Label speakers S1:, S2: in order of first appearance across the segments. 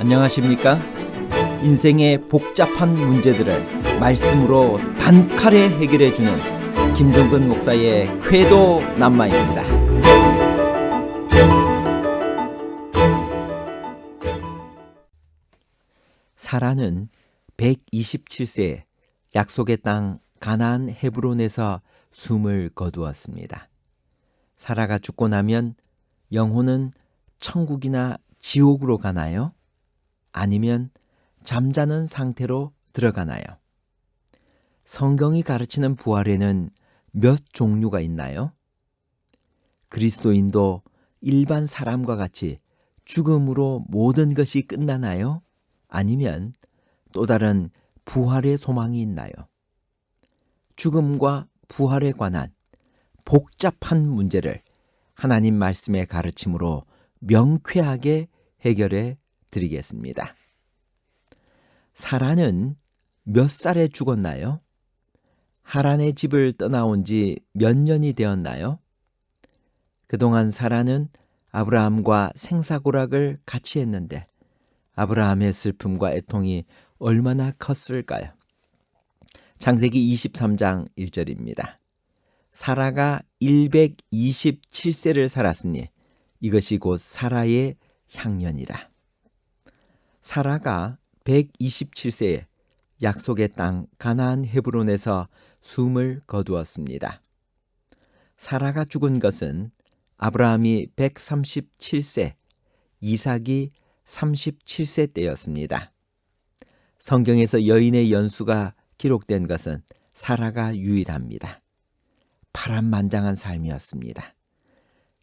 S1: 안녕하십니까? 인생의 복잡한 문제들을 말씀으로 단칼에 해결해주는 김종근 목사의 쾌도 남마입니다. 사라는 127세에 약속의 땅 가나안 헤브론에서 숨을 거두었습니다. 사라가 죽고 나면 영혼은 천국이나 지옥으로 가나요? 아니면 잠자는 상태로 들어가나요? 성경이 가르치는 부활에는 몇 종류가 있나요? 그리스도인도 일반 사람과 같이 죽음으로 모든 것이 끝나나요? 아니면 또 다른 부활의 소망이 있나요? 죽음과 부활에 관한 복잡한 문제를 하나님 말씀의 가르침으로 명쾌하게 해결해 드리겠습니다. 사라는 몇 살에 죽었나요? 하란의 집을 떠나온 지 몇 년이 되었나요? 그동안 사라는 아브라함과 생사고락을 같이 했는데 아브라함의 슬픔과 애통이 얼마나 컸을까요? 창세기 23장 1절입니다. 사라가 127세를 살았으니 이것이 곧 사라의 향년이라. 사라가 127세에 약속의 땅 가나안 헤브론에서 숨을 거두었습니다. 사라가 죽은 것은 아브라함이 137세, 이삭이 37세 때였습니다. 성경에서 여인의 연수가 기록된 것은 사라가 유일합니다. 파란만장한 삶이었습니다.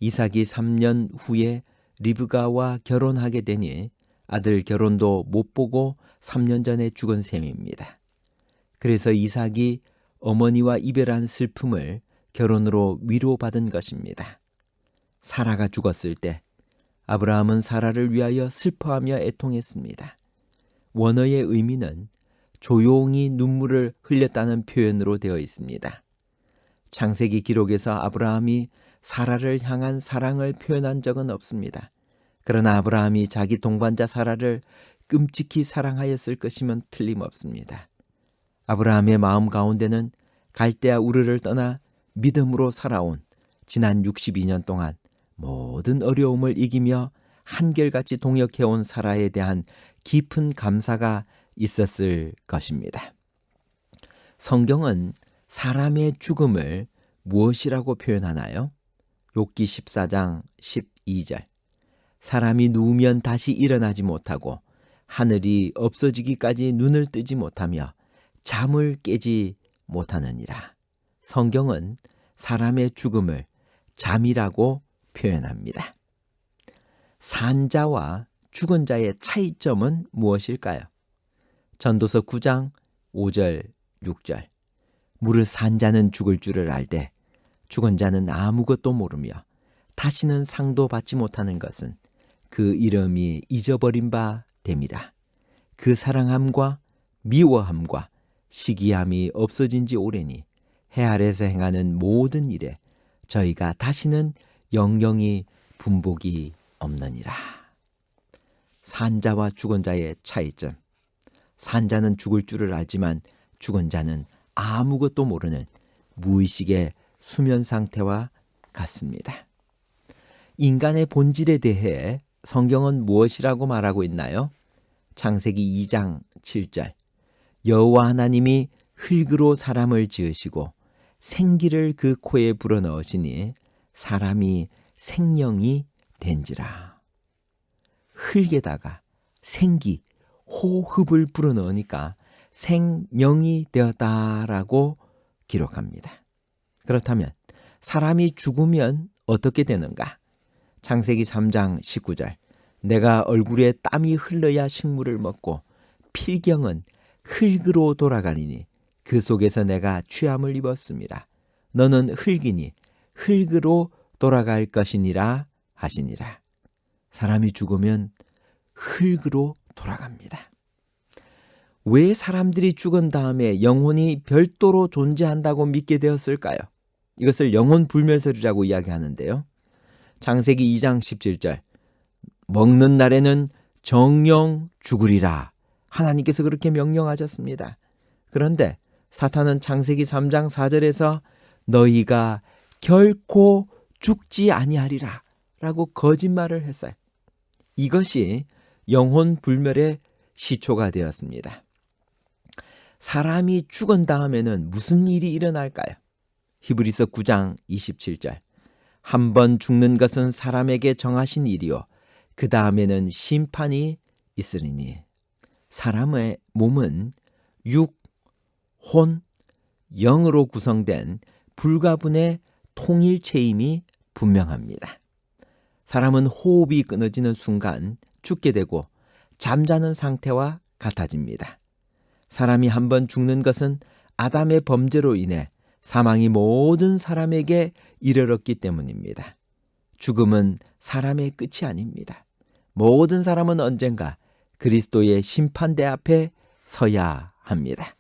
S1: 이삭이 3년 후에 리브가와 결혼하게 되니 아들 결혼도 못 보고 3년 전에 죽은 셈입니다. 그래서 이삭이 어머니와 이별한 슬픔을 결혼으로 위로받은 것입니다. 사라가 죽었을 때 아브라함은 사라를 위하여 슬퍼하며 애통했습니다. 원어의 의미는 조용히 눈물을 흘렸다는 표현으로 되어 있습니다. 창세기 기록에서 아브라함이 사라를 향한 사랑을 표현한 적은 없습니다. 그러나 아브라함이 자기 동반자 사라를 끔찍히 사랑하였을 것이면 틀림없습니다. 아브라함의 마음 가운데는 갈대아 우르를 떠나 믿음으로 살아온 지난 62년 동안 모든 어려움을 이기며 한결같이 동역해온 사라에 대한 깊은 감사가 있었을 것입니다. 성경은 사람의 죽음을 무엇이라고 표현하나요? 욥기 14장 12절. 사람이 누우면 다시 일어나지 못하고 하늘이 없어지기까지 눈을 뜨지 못하며 잠을 깨지 못하느니라. 성경은 사람의 죽음을 잠이라고 표현합니다. 산 자와 죽은 자의 차이점은 무엇일까요? 전도서 9장 5절 6절. 무릇 산 자는 죽을 줄을 알되 죽은 자는 아무것도 모르며 다시는 상도 받지 못하는 것은 그 이름이 잊어버린 바 됨이라. 그 사랑함과 미워함과 시기함이 없어진 지 오래니 해 아래서 행하는 모든 일에 저희가 다시는 영영이 분복이 없느니라. 산자와 죽은 자의 차이점. 산자는 죽을 줄을 알지만 죽은 자는 아무것도 모르는 무의식의 수면 상태와 같습니다. 인간의 본질에 대해 성경은 무엇이라고 말하고 있나요? 창세기 2장 7절. 여호와 하나님이 흙으로 사람을 지으시고 생기를 그 코에 불어넣으시니 사람이 생명이 된지라. 흙에다가 생기, 호흡을 불어넣으니까 생명이 되었다라고 기록합니다. 그렇다면 사람이 죽으면 어떻게 되는가? 창세기 3장 19절. 내가 얼굴에 땀이 흘러야 식물을 먹고 필경은 흙으로 돌아가리니 그 속에서 내가 취함을 입었습니다. 너는 흙이니 흙으로 돌아갈 것이니라 하시니라. 사람이 죽으면 흙으로 돌아갑니다. 왜 사람들이 죽은 다음에 영혼이 별도로 존재한다고 믿게 되었을까요? 이것을 영혼 불멸설이라고 이야기하는데요. 창세기 2장 17절. 먹는 날에는 정령 죽으리라. 하나님께서 그렇게 명령하셨습니다. 그런데 사탄은 창세기 3장 4절에서 너희가 결코 죽지 아니하리라 라고 거짓말을 했어요. 이것이 영혼 불멸의 시초가 되었습니다. 사람이 죽은 다음에는 무슨 일이 일어날까요? 히브리서 9장 27절. 한 번 죽는 것은 사람에게 정하신 일이요 그 다음에는 심판이 있으리니. 사람의 몸은 육, 혼, 영으로 구성된 불가분의 통일체임이 분명합니다. 사람은 호흡이 끊어지는 순간 죽게 되고 잠자는 상태와 같아집니다. 사람이 한 번 죽는 것은 아담의 범죄로 인해 사망이 모든 사람에게 이르렀기 때문입니다. 죽음은 사람의 끝이 아닙니다. 모든 사람은 언젠가 그리스도의 심판대 앞에 서야 합니다.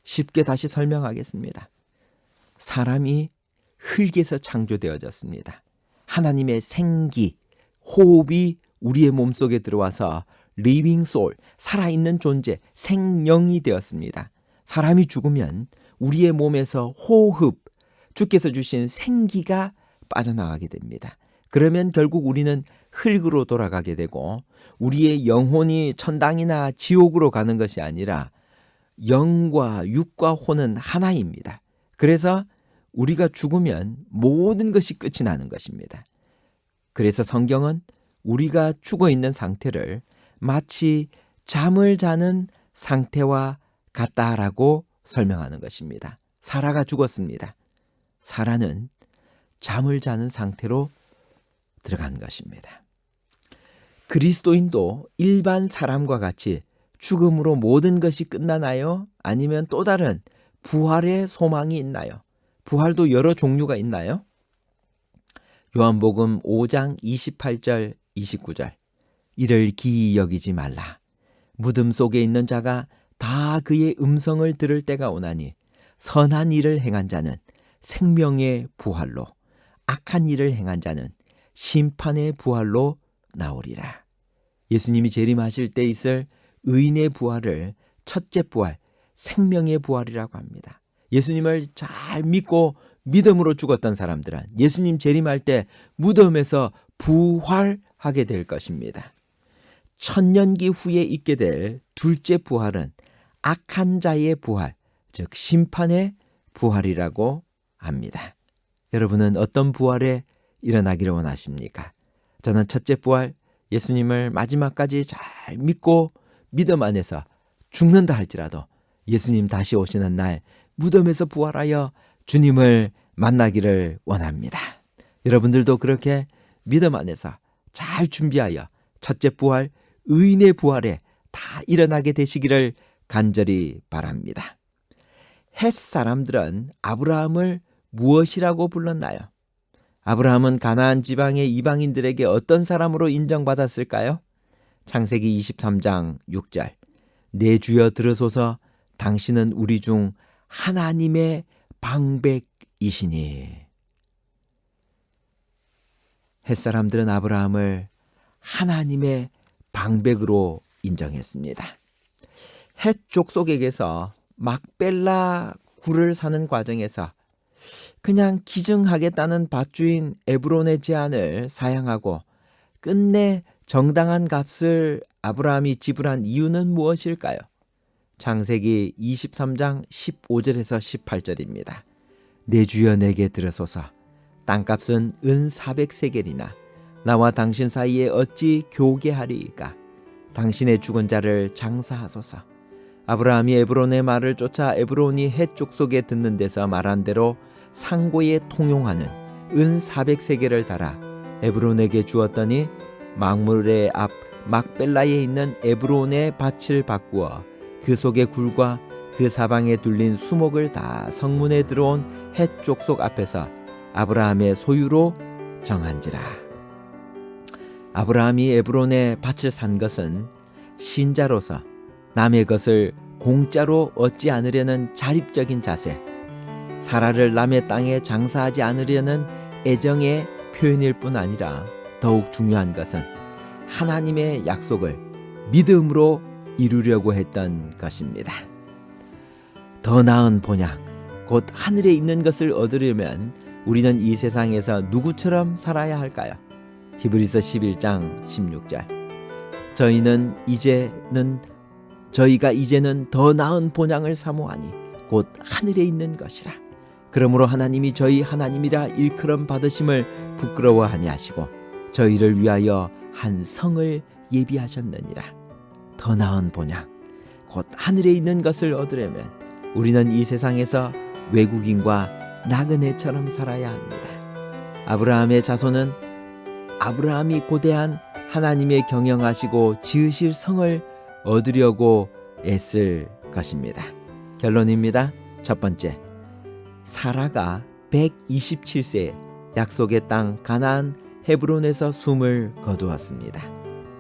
S1: 쉽게 다시 설명하겠습니다. 사람이 흙에서 창조되어졌습니다. 하나님의 생기, 호흡이 우리의 몸속에 들어와서 리빙 소울, 살아있는 존재, 생명이 되었습니다. 사람이 죽으면 우리의 몸에서 호흡, 주께서 주신 생기가 빠져나가게 됩니다. 그러면 결국 우리는 흙으로 돌아가게 되고 우리의 영혼이 천당이나 지옥으로 가는 것이 아니라 영과 육과 혼은 하나입니다. 그래서 우리가 죽으면 모든 것이 끝이 나는 것입니다. 그래서 성경은 우리가 죽어 있는 상태를 마치 잠을 자는 상태와 같다라고 설명하는 것입니다. 사라가 죽었습니다. 사라는 잠을 자는 상태로 들어간 것입니다. 그리스도인도 일반 사람과 같이 죽음으로 모든 것이 끝나나요? 아니면 또 다른 부활의 소망이 있나요? 부활도 여러 종류가 있나요? 요한복음 5장 28절 29절. 이를 기이 여기지 말라. 무덤 속에 있는 자가 다 그의 음성을 들을 때가 오나니 선한 일을 행한 자는 생명의 부활로, 악한 일을 행한 자는 심판의 부활로 나오리라. 예수님이 재림하실 때 있을 의인의 부활을 첫째 부활, 생명의 부활이라고 합니다. 예수님을 잘 믿고 믿음으로 죽었던 사람들은 예수님 재림할 때 무덤에서 부활하게 될 것입니다. 천년기 후에 있게 될 둘째 부활은 악한 자의 부활, 즉 심판의 부활이라고 합니다. 여러분은 어떤 부활에 일어나기를 원하십니까? 저는 첫째 부활, 예수님을 마지막까지 잘 믿고 믿음 안에서 죽는다 할지라도 예수님 다시 오시는 날 무덤에서 부활하여 주님을 만나기를 원합니다. 여러분들도 그렇게 믿음 안에서 잘 준비하여 첫째 부활, 의인의 부활에 다 일어나게 되시기를 간절히 바랍니다. 헷 사람들은 아브라함을 무엇이라고 불렀나요? 아브라함은 가나안 지방의 이방인들에게 어떤 사람으로 인정받았을까요? 창세기 23장 6절. 내 주여 들으소서 당신은 우리 중 하나님의 방백이시니. 햇사람들은 아브라함을 하나님의 방백으로 인정했습니다. 헷 족속에게서 막벨라 굴을 사는 과정에서 그냥 기증하겠다는 밭주인 에브론의 제안을 사양하고 끝내 정당한 값을 아브라함이 지불한 이유는 무엇일까요? 창세기 23장 15절에서 18절입니다. 내 주여 내게 들으소서. 땅값은 은 400세겔이나 나와 당신 사이에 어찌 교계하리이까? 당신의 죽은 자를 장사하소서. 아브라함이 에브론의 말을 쫓아 에브론이 헷 족속에 듣는 데서 말한 대로 상고에 통용하는 은 400세겔을 달아 에브론에게 주었더니 망물의 앞 막벨라에 있는 에브론의 밭을 바꾸어 그 속의 굴과 그 사방에 둘린 수목을 다 성문에 들어온 헷 족속 앞에서 아브라함의 소유로 정한지라. 아브라함이 에브론의 밭을 산 것은 신자로서 남의 것을 공짜로 얻지 않으려는 자립적인 자세, 사라를 남의 땅에 장사하지 않으려는 애정의 표현일 뿐 아니라 더욱 중요한 것은 하나님의 약속을 믿음으로 이루려고 했던 것입니다. 더 나은 본향, 곧 하늘에 있는 것을 얻으려면 우리는 이 세상에서 누구처럼 살아야 할까요? 히브리서 11장 16절. 저희가 이제는 더 나은 본향을 사모하니 곧 하늘에 있는 것이라. 그러므로 하나님이 저희 하나님이라 일컬음 받으심을 부끄러워하니 하시고 저희를 위하여 한 성을 예비하셨느니라. 더 나은 본향, 곧 하늘에 있는 것을 얻으려면 우리는 이 세상에서 외국인과 나그네처럼 살아야 합니다. 아브라함의 자손은 아브라함이 고대한 하나님의 경영하시고 지으실 성을 얻으려고 애쓸 것입니다. 결론입니다. 첫 번째, 사라가 127세에 약속의 땅 가나안 헤브론에서 숨을 거두었습니다.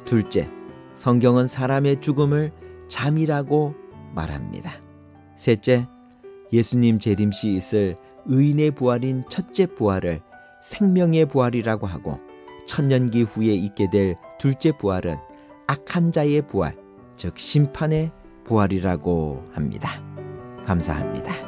S1: 둘째, 성경은 사람의 죽음을 잠이라고 말합니다. 셋째, 예수님 재림시 있을 의인의 부활인 첫째 부활을 생명의 부활이라고 하고 천년기 후에 있게 될 둘째 부활은 악한 자의 부활, 즉 심판의 부활이라고 합니다. 감사합니다.